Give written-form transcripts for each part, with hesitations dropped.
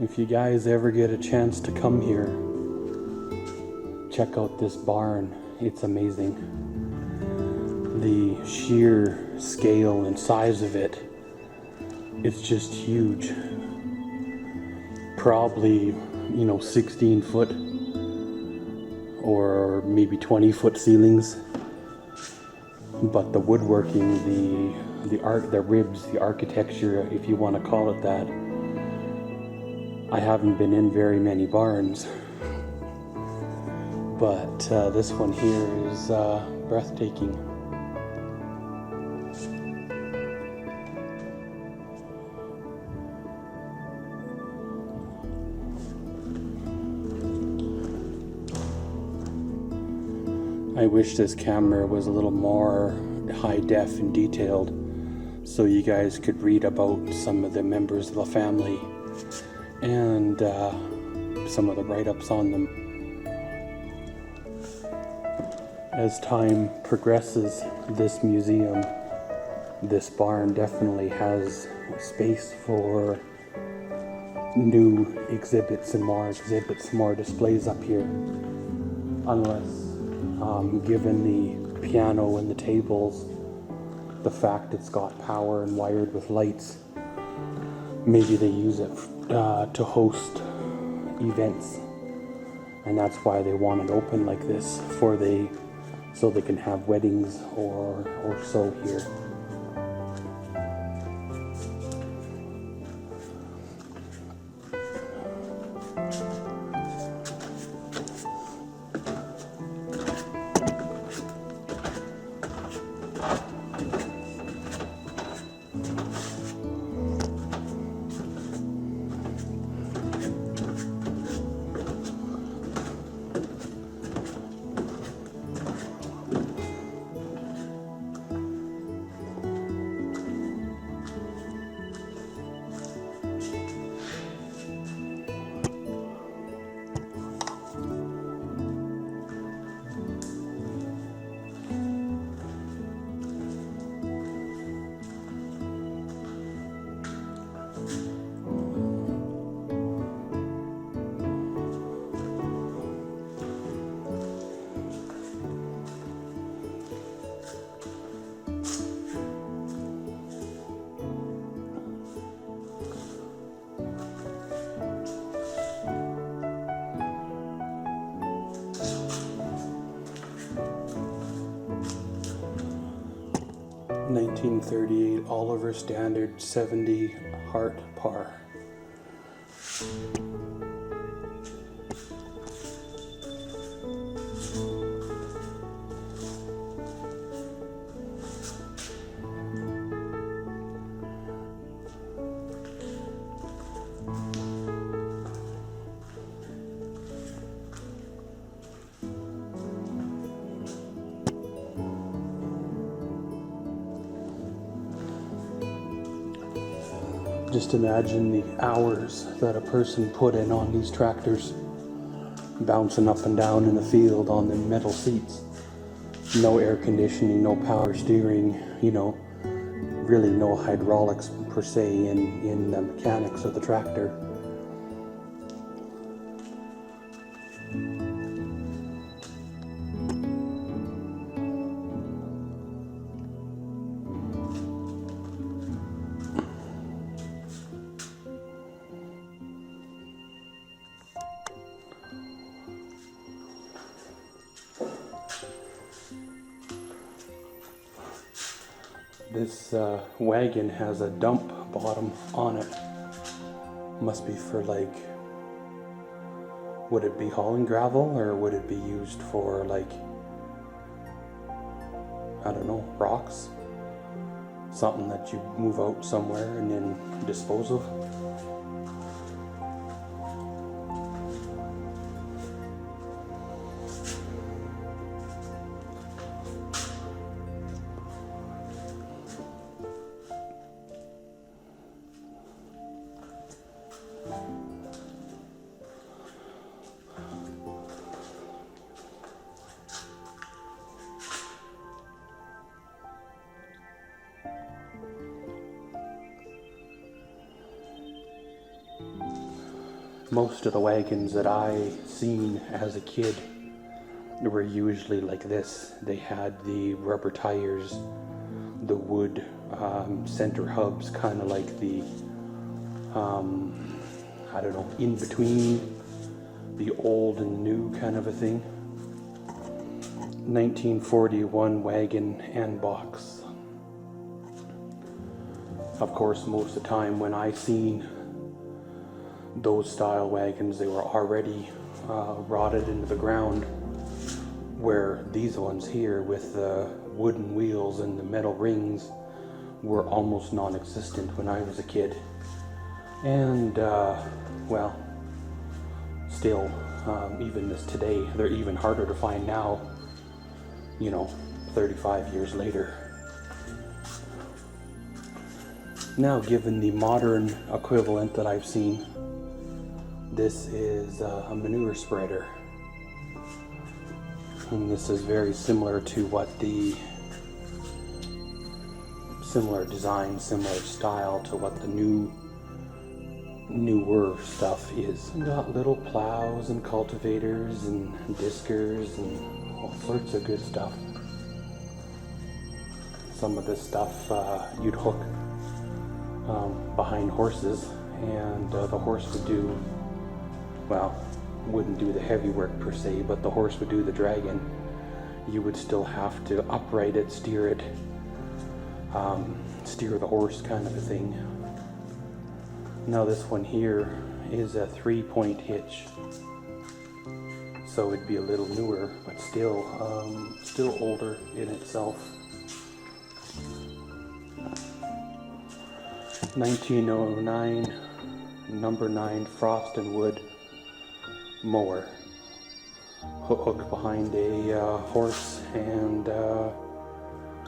If you guys ever get a chance to come here, check out this barn. It's amazing. The sheer scale and size of it, it's just huge. Probably, 16 foot or maybe 20 foot ceilings. But the woodworking, the art, the ribs, the architecture, if you want to call it that, I haven't been in very many barns, but this one here is breathtaking. I wish this camera was a little more high def and detailed so you guys could read about some of the members of the family and some of the write-ups on them. As time progresses, this museum, this barn definitely has space for new exhibits and more displays up here. Unless, given the piano and the tables, the fact it's got power and wired with lights, maybe they use it to host events, and that's why they want it open like this, so they can have weddings or so here. (1938) Oliver Standard 70 Hart Par. Just imagine the hours that a person put in on these tractors, bouncing up and down in the field on the metal seats. No air conditioning, no power steering, really no hydraulics per se in the mechanics of the tractor. This wagon has a dump bottom on it. Must be for would it be hauling gravel, or would it be used for I don't know, rocks? Something that you move out somewhere and then dispose of? Most of the wagons that I seen as a kid were usually like this. They had the rubber tires, the wood center hubs, kind of like the, I don't know, in between the old and new kind of a thing. 1941 wagon and box. Of course, most of the time when I seen those style wagons, they were already rotted into the ground, where these ones here with the wooden wheels and the metal rings were almost non-existent when I was a kid. And well, still, even this today, they're even harder to find now, you know, 35 years later. Now, given the modern equivalent that I've seen, this is a manure spreader. And this is very similar to what the similar design, similar style to what the newer stuff is. We got little plows and cultivators and diskers and all sorts of good stuff. Some of this stuff you'd hook behind horses, and the horse would do, well, wouldn't do the heavy work per se, but the horse would do the dragging. You would still have to upright it, steer it, steer the horse, kind of a thing. Now this one here is a 3-point hitch, so it'd be a little newer, but still older in itself. 1909, number 9 frost and wood mower, hook behind a horse, and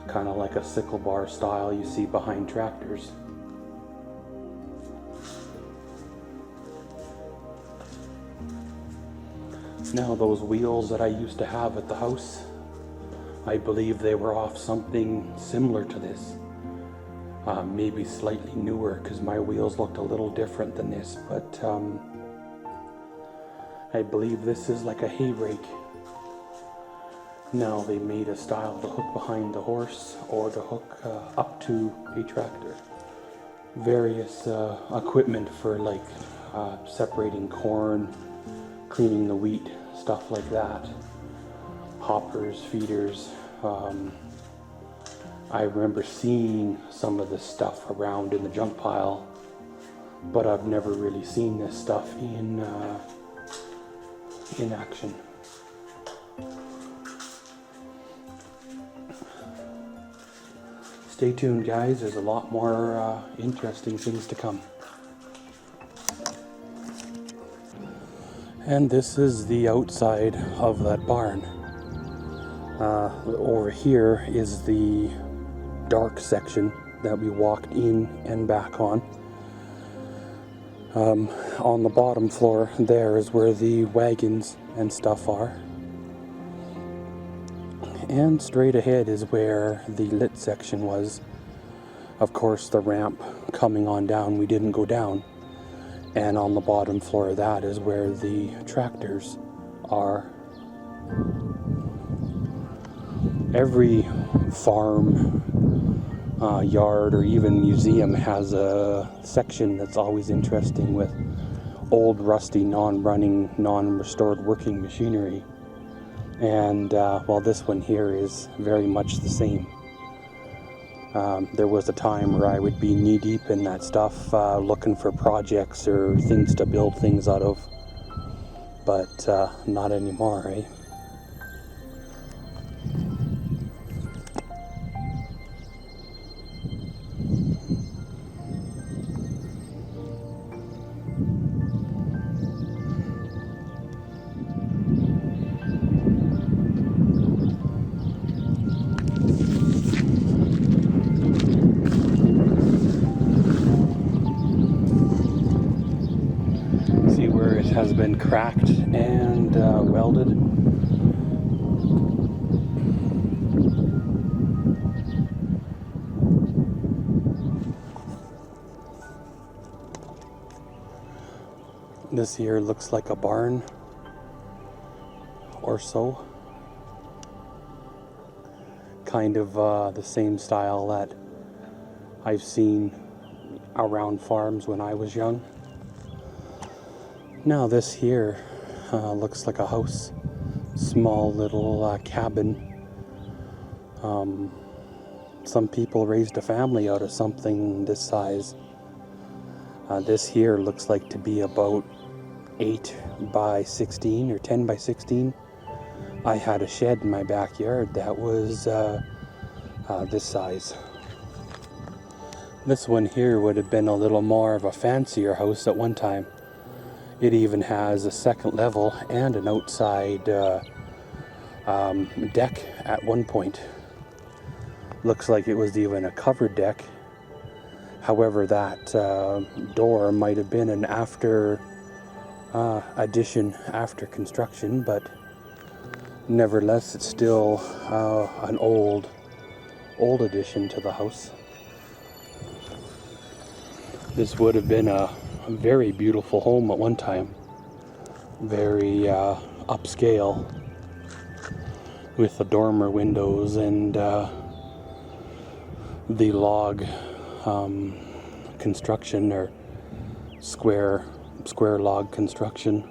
kind of like a sickle bar style you see behind tractors. Now those wheels that I used to have at the house, I believe they were off something similar to this. Maybe slightly newer, because my wheels looked a little different than this, but I believe this is like a hay rake. Now they made a style to hook behind the horse or to hook up to a tractor. Various equipment for like separating corn, cleaning the wheat, stuff like that. Hoppers, feeders. I remember seeing some of this stuff around in the junk pile, but I've never really seen this stuff in action. Stay tuned, guys. There's a lot more interesting things to come. And this is the outside of that barn. Over here is the dark section that we walked in and back on. On the bottom floor there is where the wagons and stuff are. And straight ahead is where the lit section was. Of course, the ramp coming on down, we didn't go down. And on the bottom floor of that is where the tractors are. Every farm, yard, or even museum has a section that's always interesting with old, rusty, non-running, non-restored working machinery. And well, this one here is very much the same. There was a time where I would be knee-deep in that stuff, looking for projects or things to build things out of, but not anymore, eh? Has been cracked and welded. This here looks like a barn or so. Kind of the same style that I've seen around farms when I was young. Now this here looks like a house. Small little cabin. Some people raised a family out of something this size. This here looks like to be about 8 by 16 or 10 by 16. I had a shed in my backyard that was this size. This one here would have been a little more of a fancier house at one time. It even has a second level and an outside deck at one point. Looks like it was even a covered deck. However, that door might have been an after addition, after construction, but nevertheless, it's still an old addition to the house. This would have been a very beautiful home at one time. Very upscale, with the dormer windows and the log construction, or square log construction.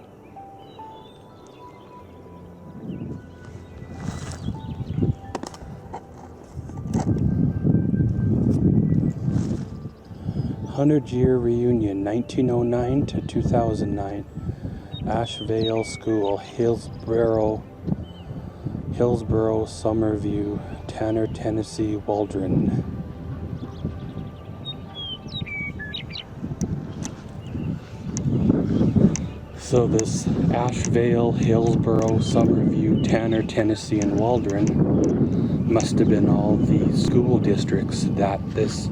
"100-year reunion, 1909 to 2009. Ashevale School, Hillsboro, Summerview, Tanner, Tennessee, Waldron." So this Ashevale, Hillsboro, Summerview, Tanner, Tennessee, and Waldron must have been all the school districts that this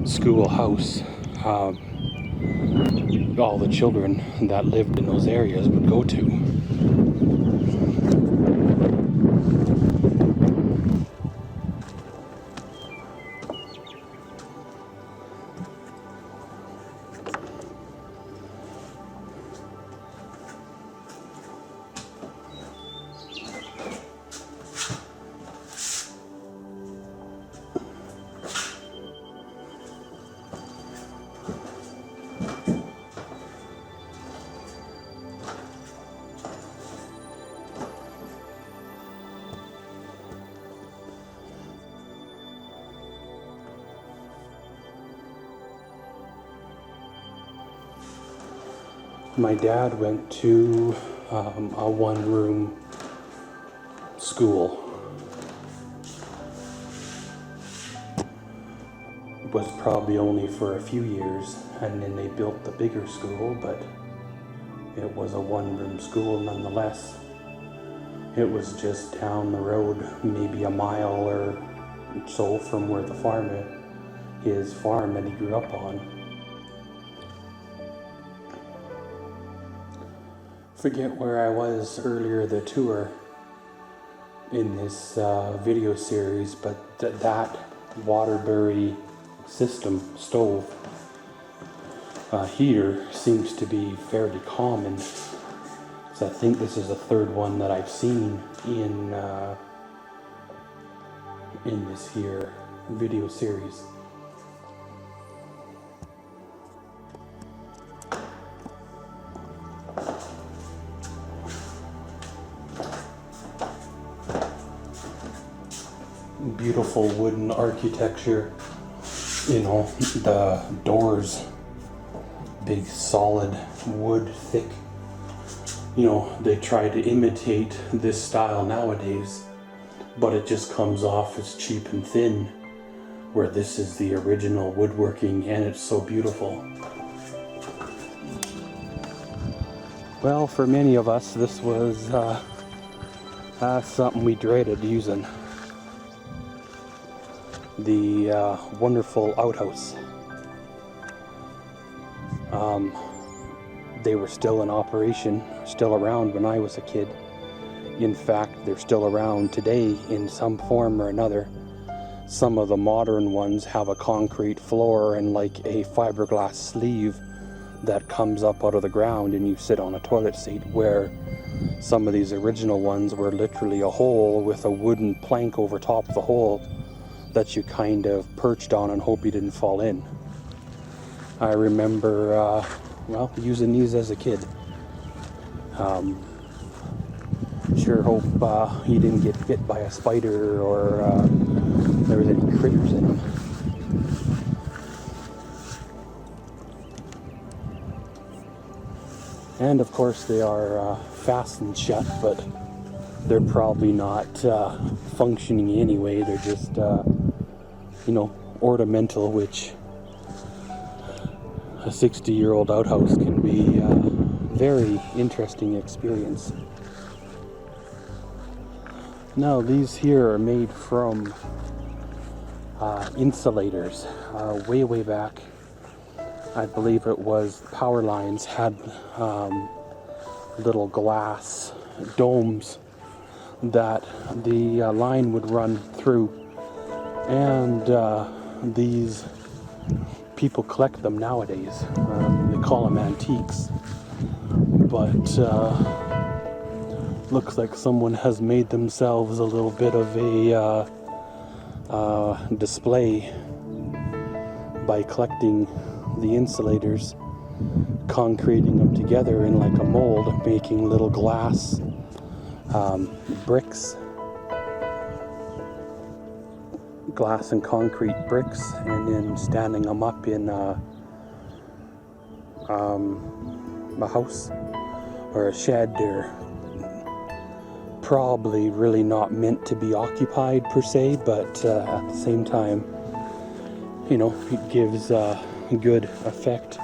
schoolhouse, all the children that lived in those areas would go to. My dad went to a one-room school. It was probably only for a few years, and then they built the bigger school, but it was a one-room school nonetheless. It was just down the road, maybe a mile or so from where the farm is, his farm that he grew up on. Forget where I was earlier the tour in this video series, but that Waterbury system stove heater seems to be fairly common. So I think this is the third one that I've seen in this here video series. Beautiful wooden architecture, you know, the doors, big solid wood, thick. You know, they try to imitate this style nowadays, but it just comes off as cheap and thin, where this is the original woodworking, and it's so beautiful. Well, for many of us, this was something we dreaded using. The wonderful outhouse. They were still in operation, still around when I was a kid. In fact, they're still around today in some form or another. Some of the modern ones have a concrete floor and like a fiberglass sleeve that comes up out of the ground and you sit on a toilet seat, where some of these original ones were literally a hole with a wooden plank over top of the hole that you kind of perched on and hope you didn't fall in. I remember, using these as a kid. Sure hope he didn't get bit by a spider or there was any critters in them. And of course they are fastened shut, but they're probably not functioning anyway. They're just, ornamental, which a 60-year-old outhouse can be a very interesting experience. Now these here are made from insulators. Way back, I believe it was power lines had little glass domes that the line would run through, and these people collect them nowadays. They call them antiques, but looks like someone has made themselves a little bit of a display by collecting the insulators, concreting them together in like a mold, making little glass bricks, glass and concrete bricks, and then standing them up in a house or a shed. Or probably really not meant to be occupied per se, but at the same time, it gives a good effect.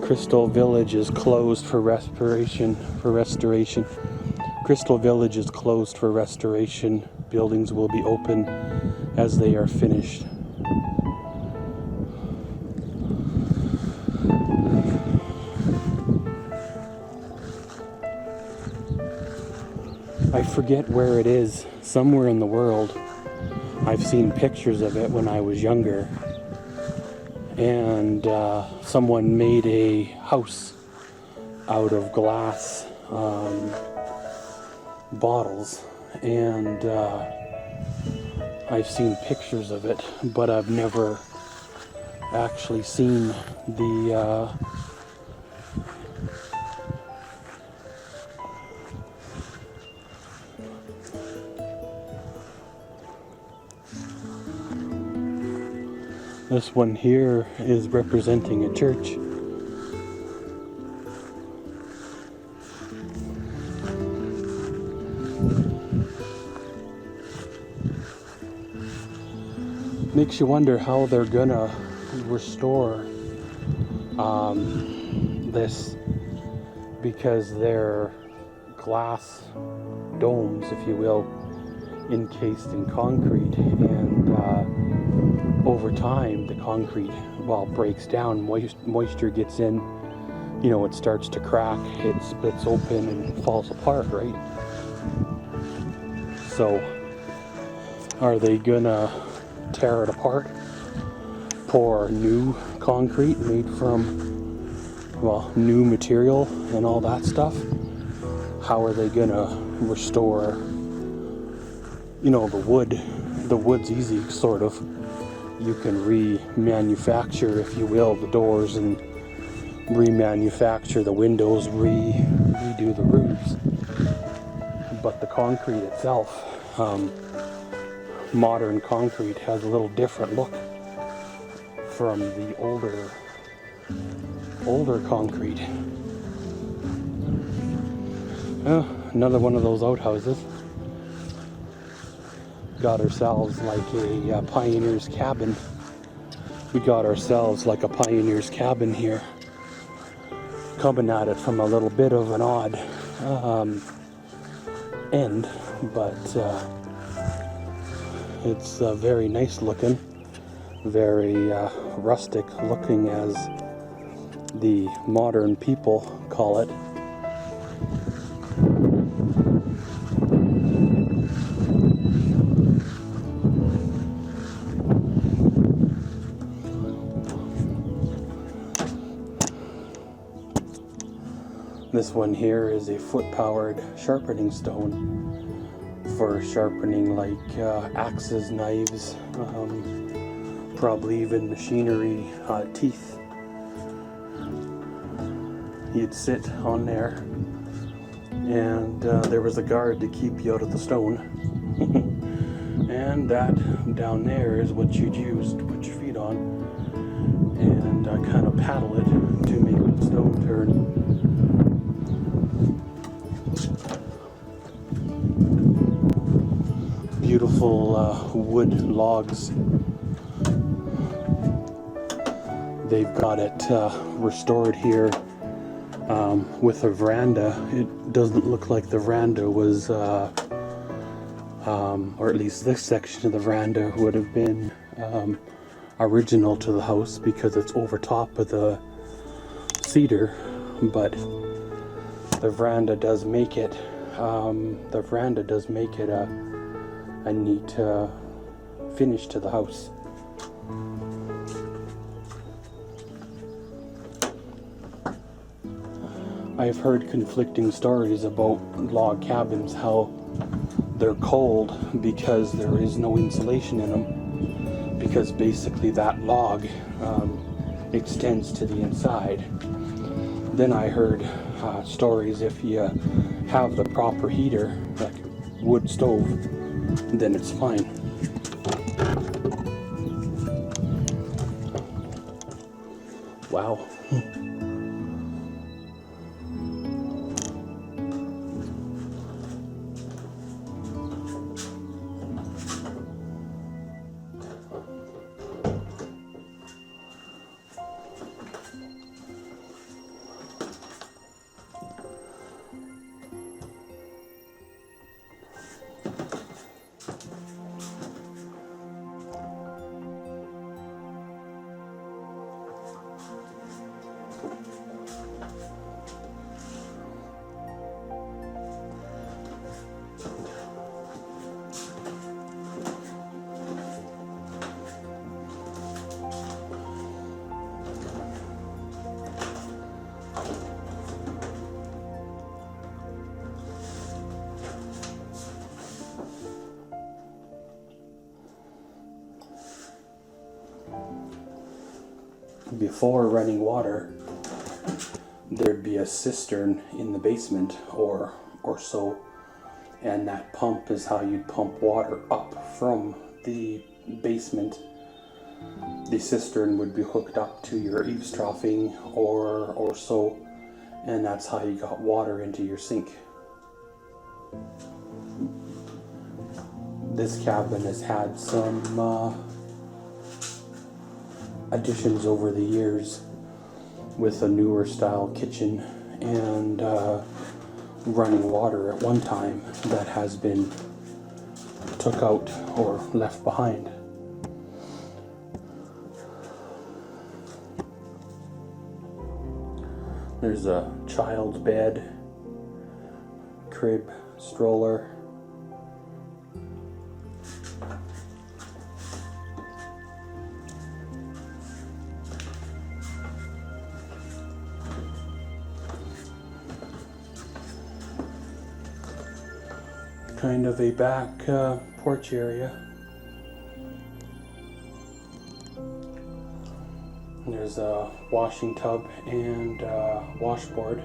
Crystal Village is closed for restoration. Crystal Village is closed for restoration. Buildings will be open as they are finished. I forget where it is, somewhere in the world. I've seen pictures of it when I was younger. And someone made a house out of glass bottles, and I've seen pictures of it, but I've never actually seen the This one here is representing a church. Makes you wonder how they're gonna restore this, because they're glass domes, if you will, encased in concrete, and over time the concrete, breaks down, moisture gets in, it starts to crack, it splits open and falls apart, right? So are they gonna tear it apart, pour new concrete made from new material and all that stuff? How are they gonna restore the wood? The wood's easy, sort of. You can remanufacture, if you will, the doors, and remanufacture the windows, redo the roofs. But the concrete itself, modern concrete, has a little different look from the older concrete. Another one of those outhouses. Got ourselves like a pioneer's cabin. We got ourselves like a pioneer's cabin here. Coming at it from a little bit of an odd end, but it's very nice looking. very rustic looking, as the modern people call it. This one here is a foot-powered sharpening stone for sharpening like axes, knives, probably even machinery, teeth. You'd sit on there, and there was a guard to keep you out of the stone. And that down there is what you'd use to put your feet on and kind of paddle it to make the stone turn. Beautiful wood logs. They've got it restored here with a veranda. It doesn't look like the veranda was, or at least this section of the veranda would have been original to the house, because it's over top of the cedar, but the veranda does make it a neat finish to the house. I've heard conflicting stories about log cabins, how they're cold because there is no insulation in them, because basically that log extends to the inside. Then I heard stories, if you have the proper heater, like wood stove, then it's fine. Wow. Before running water, there'd be a cistern in the basement or so, and that pump is how you'd pump water up from the basement. The cistern would be hooked up to your eaves troughing or so, and that's how you got water into your sink. This cabin has had some additions over the years, with a newer style kitchen and running water at one time that has been took out or left behind. There's a child's bed, crib, stroller. Kind of a back porch area. There's a washing tub and washboard.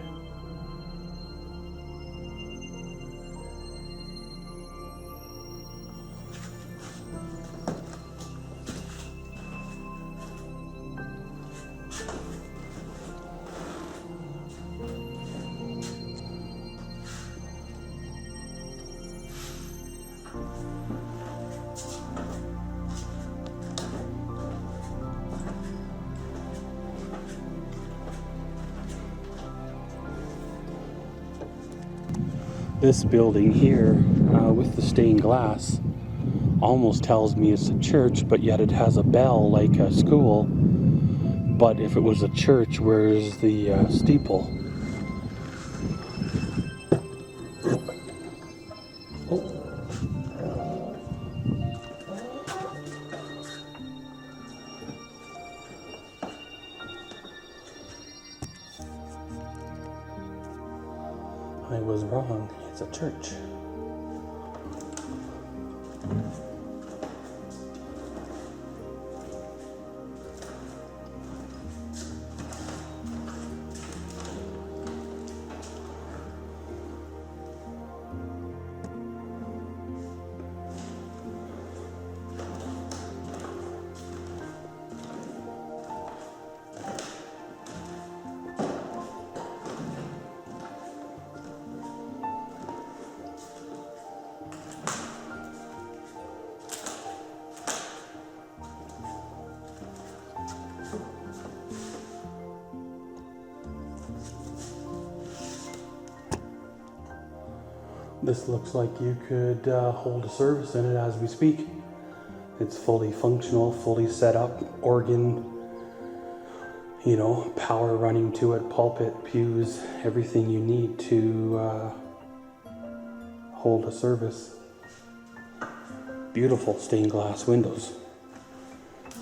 This building here, with the stained glass, almost tells me it's a church, but yet it has a bell like a school. But if it was a church, where's the steeple? Oh. I was wrong. It's a church. This looks like you could hold a service in it as we speak. It's fully functional, fully set up, organ, you know, power running to it, pulpit, pews, everything you need to hold a service. Beautiful stained glass windows.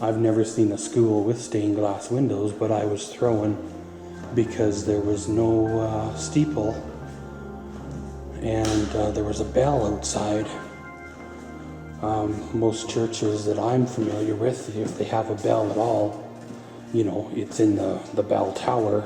I've never seen a school with stained glass windows, but I was thrown because there was no steeple. And there was a bell outside. Most churches that I'm familiar with, if they have a bell at all, you know, it's in the bell tower.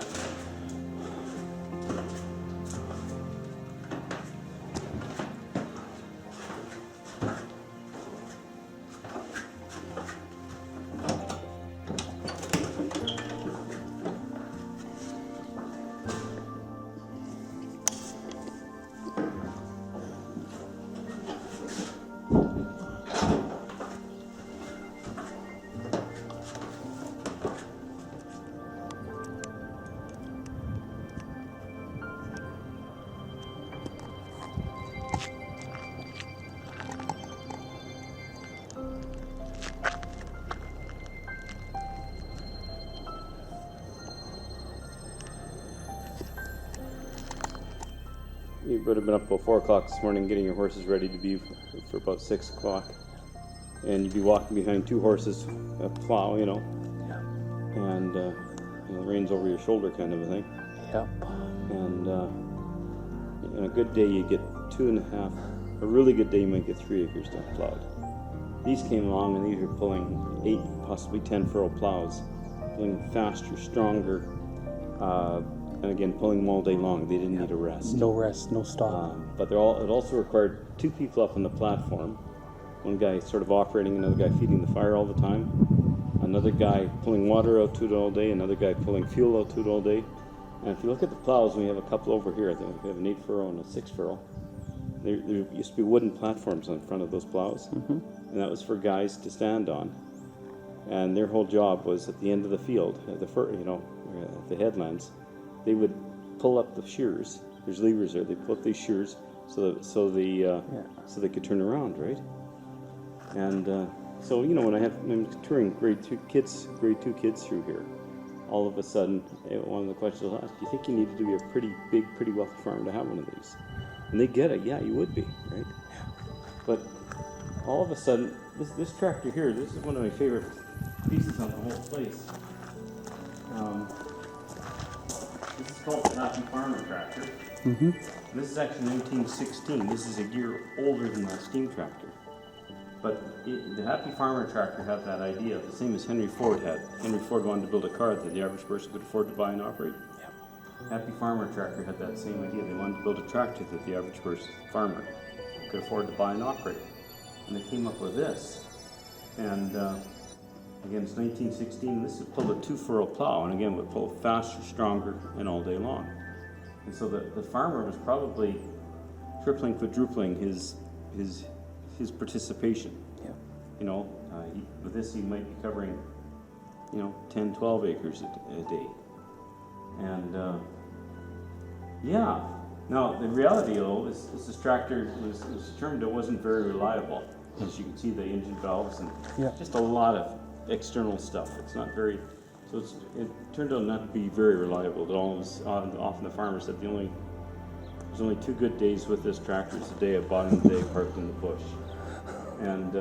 You would have been up about 4 o'clock this morning getting your horses ready to be for about 6 o'clock. And you'd be walking behind 2 horses, a plow, you know. Yeah. And you know, the reins over your shoulder kind of a thing. Yep. And on a good day you get 2.5. A really good day you might get 3 acres done plowed. These came along and these were pulling 8, possibly 10 furrow plows. Pulling faster, stronger, and again, pulling them all day long. They didn't need a rest. No rest, no stop. But it also required 2 people up on the platform. One guy sort of operating, another guy feeding the fire all the time. Another guy pulling water out to it all day. Another guy pulling fuel out to it all day. And if you look at the plows, we have a couple over here. I think we have an 8 furrow and a 6 furrow. There used to be wooden platforms on front of those plows. Mm-hmm. And that was for guys to stand on. And their whole job was at the end of the field, at the headlands. They would pull up the shears. There's levers there. They pull up these shears so they could turn around, right? And so you know, when I'm touring grade 2 kids through here, all of a sudden one of the questions I'll ask: do you think you needed to be a pretty big, pretty wealthy farm to have one of these? And they get it. Yeah, you would be, right? But all of a sudden, this tractor here, this is one of my favorite pieces on the whole place. This is called the Happy Farmer Tractor. Mm-hmm. This is actually 1916. This is a year older than the steam tractor. But the Happy Farmer Tractor had that idea, the same as Henry Ford had. Henry Ford wanted to build a car that the average person could afford to buy and operate. Yep. Happy Farmer Tractor had that same idea. They wanted to build a tractor that the average farmer could afford to buy and operate. And they came up with this. And again, it's 1916. This is pulled a 2-furrow plow, and again, would pull faster, stronger, and all day long. And so the farmer was probably tripling, quadrupling his participation. Yeah. You know, with this he might be covering, 10, 12 acres a day. And Now the reality though is this tractor was determined it wasn't very reliable. As you can see, the engine valves and Yeah. just a lot of external stuff. It's not very, so it turned out not to be very reliable at all. Often the farmer said there's only 2 good days with this tractor. It's the day I bought and the day I parked in the bush. And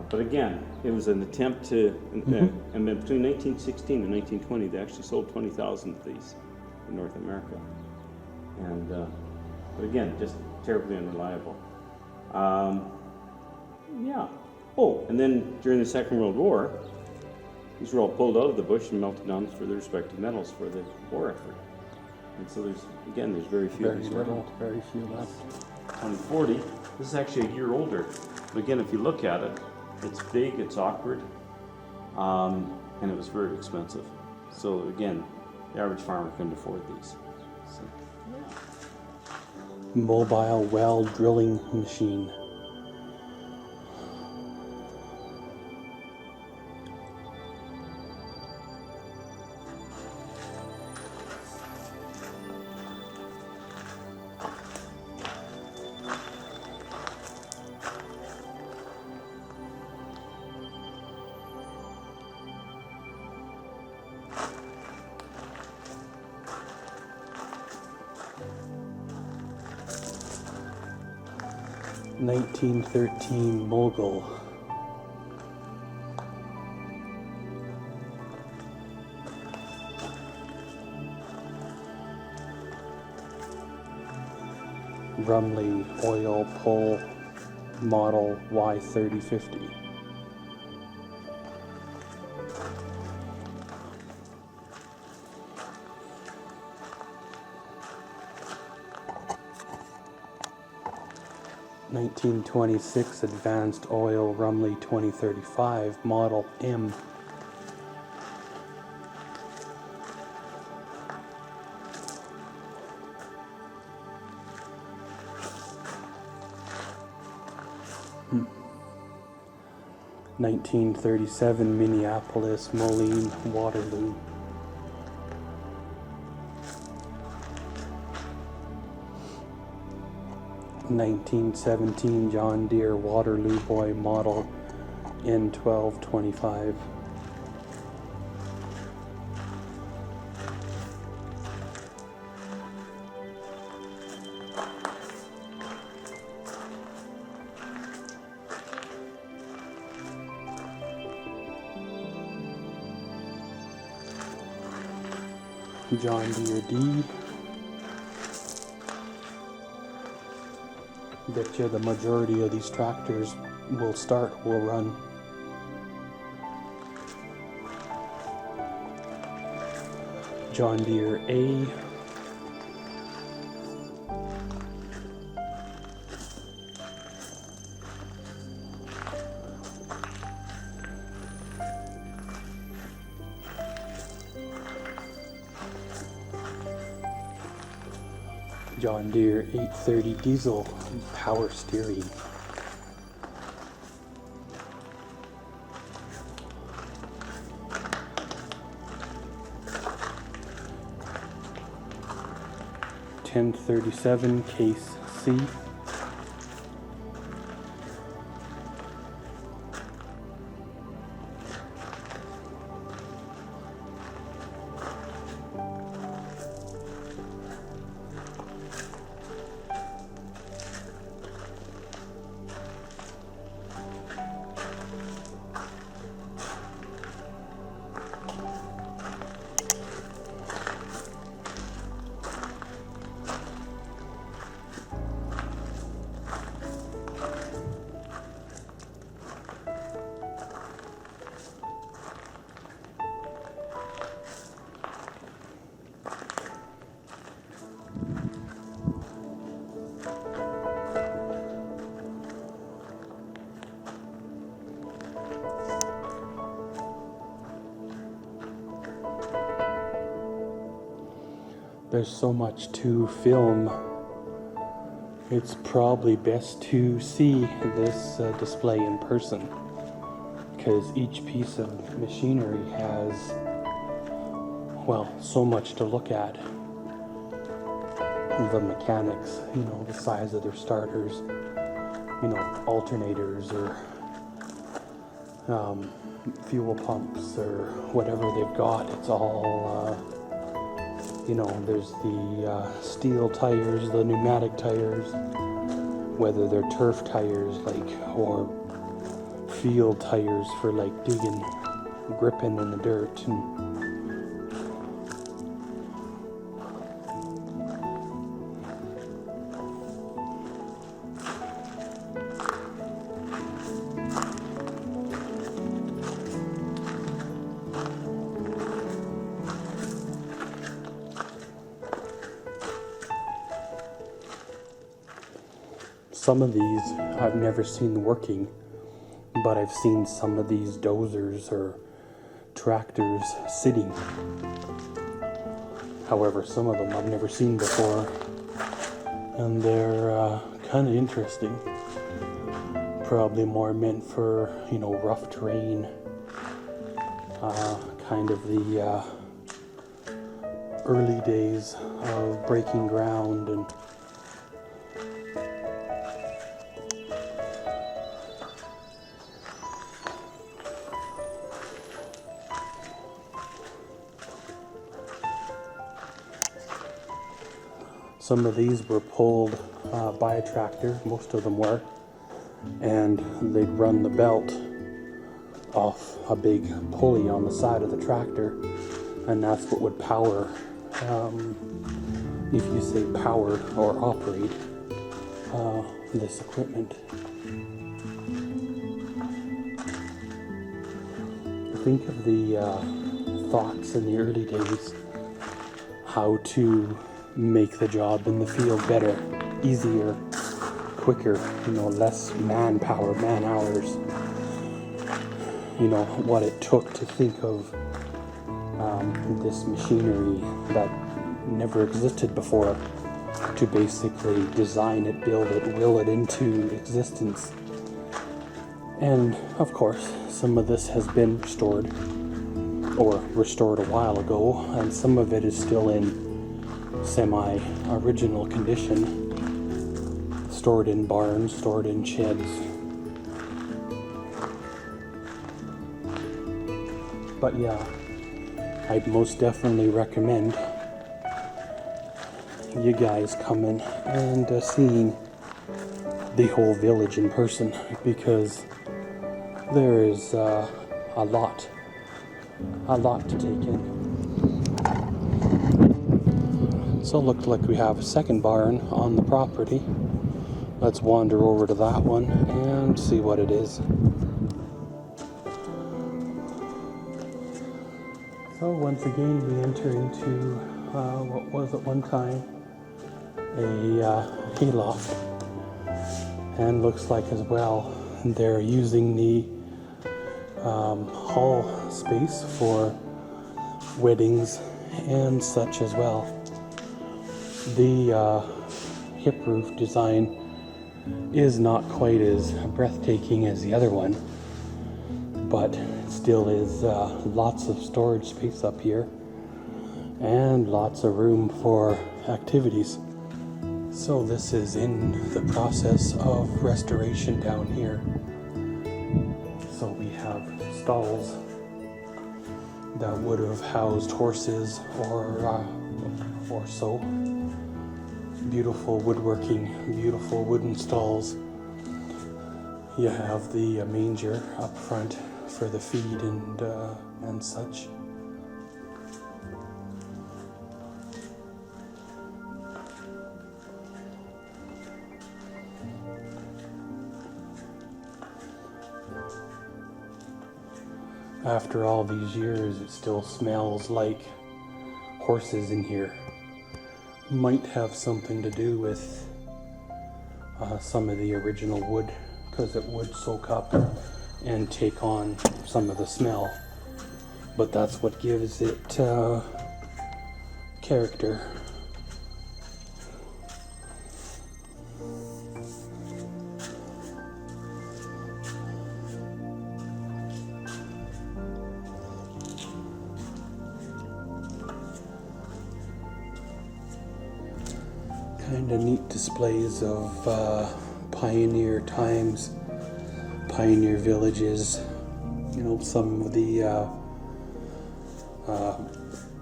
but again, it was an attempt to, and then between 1916 and 1920, they actually sold 20,000 of these in North America. And but again, just terribly unreliable. Yeah. Oh, and then during the Second World War, these were all pulled out of the bush and melted down for their respective metals for the war effort. And so there's very few of Very these little, around. very few left. 2040. This is actually a year older. But again, if you look at it, it's big, it's awkward, and it was very expensive. So again, the average farmer couldn't afford these. So, Mobile well drilling machine. (1913) Mogul. Rumley oil pull model Y3050. (1926) Advanced Oil Rumley 2035 Model M. Hmm. 1937 Minneapolis Moline Waterloo. (1917) John Deere Waterloo Boy Model N1225. John Deere D. Bet you the majority of these tractors will run. John Deere A. John Deere 830 diesel power steering. (1037) Case C. There's so much to film. It's probably best to see this display in person, because each piece of machinery has, well, so much to look at. The mechanics, the size of their starters, alternators or fuel pumps or whatever they've got. It's all, there's the steel tires, the pneumatic tires, whether they're turf tires, or field tires for digging, gripping in the dirt. And some of these I've never seen working, but I've seen some of these dozers or tractors sitting. However, some of them I've never seen before, and they're kind of interesting. Probably more meant for, rough terrain, kind of the early days of breaking ground. And some of these were pulled by a tractor, most of them were, and they'd run the belt off a big pulley on the side of the tractor, and that's what would power, if you say power or operate, this equipment. Think of the thoughts in the early days, how to make the job in the field better, easier, quicker, less manpower, man hours. What it took to think of this machinery that never existed before, to basically design it, build it, will it into existence. And of course, some of this has been restored a while ago, and some of it is still in semi-original condition, stored in barns, stored in sheds. But yeah, I'd most definitely recommend you guys coming and seeing the whole village in person, because there is a lot to take in. So it looked like we have a second barn on the property. Let's wander over to that one and see what it is. So once again we enter into what was at one time a hayloft, and looks like as well they're using the hall space for weddings and such as well. The hip roof design is not quite as breathtaking as the other one, but still is lots of storage space up here and lots of room for activities. So this is in the process of restoration down here. So we have stalls that would have housed horses or so. Beautiful woodworking, beautiful wooden stalls. You have the manger up front for the feed and such. After all these years, it still smells like horses in here. Might have something to do with some of the original wood, because it would soak up and take on some of the smell. But that's what gives it character. Kind of neat displays of pioneer times, pioneer villages. You know, some of the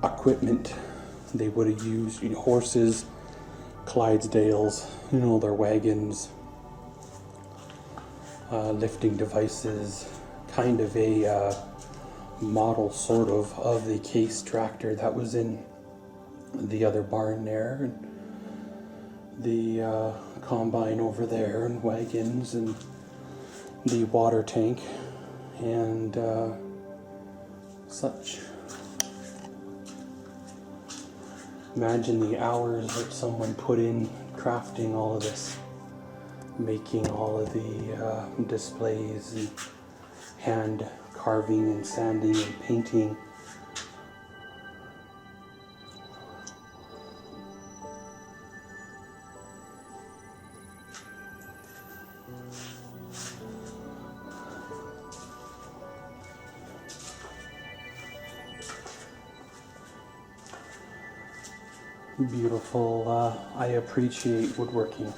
equipment they would have used, you know, horses, Clydesdales, you know, their wagons, lifting devices, kind of a model sort of the case tractor that was in the other barn there, and the combine over there, and wagons, and the water tank, and such. Imagine the hours that someone put in crafting all of this, making all of the displays, and hand carving and sanding and painting. Beautiful. I appreciate woodworking.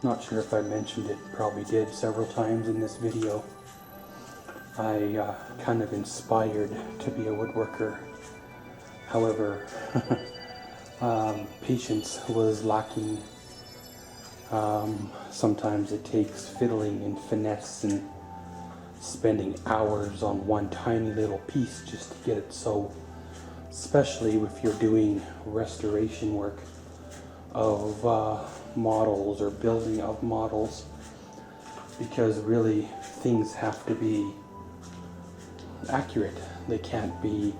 Not sure if I mentioned it, probably did several times in this video. I kind of inspired to be a woodworker. However, patience was lacking. Sometimes it takes fiddling and finesse and spending hours on one tiny little piece just to get it so, especially if you're doing restoration work of models or building of models, because really things have to be accurate. They can't be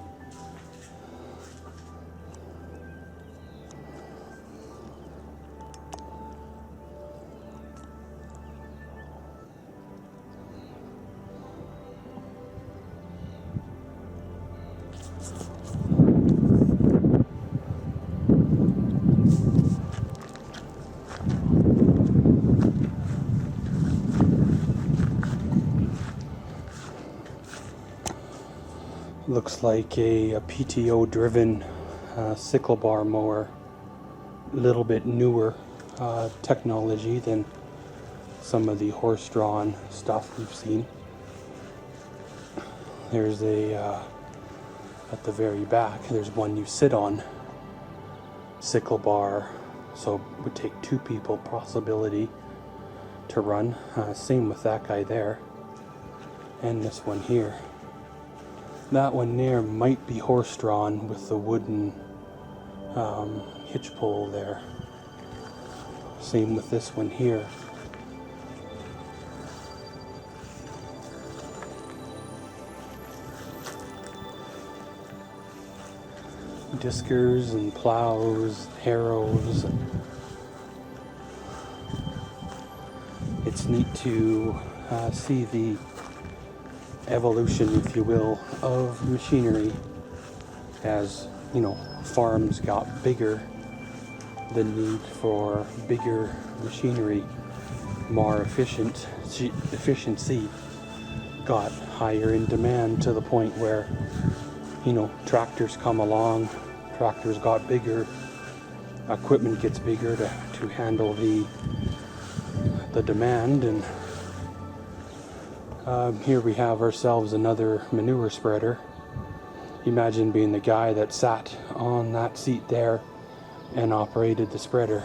looks like a PTO driven sickle bar mower. A little bit newer technology than some of the horse drawn stuff we've seen. There's a at the very back, there's one you sit on, sickle bar, so it would take two people possibility to run. Same with that guy there, and this one here. That one there might be horse-drawn with the wooden hitch pole there. Same with this one here. Diskers and plows, harrows. It's neat to see the evolution, if you will, of machinery as, you know, farms got bigger. The need for bigger machinery, more efficiency got higher in demand, to the point where, you know, tractors come along, tractors got bigger, equipment gets bigger to handle the demand. And here we have ourselves another manure spreader. Imagine being the guy that sat on that seat there and operated the spreader.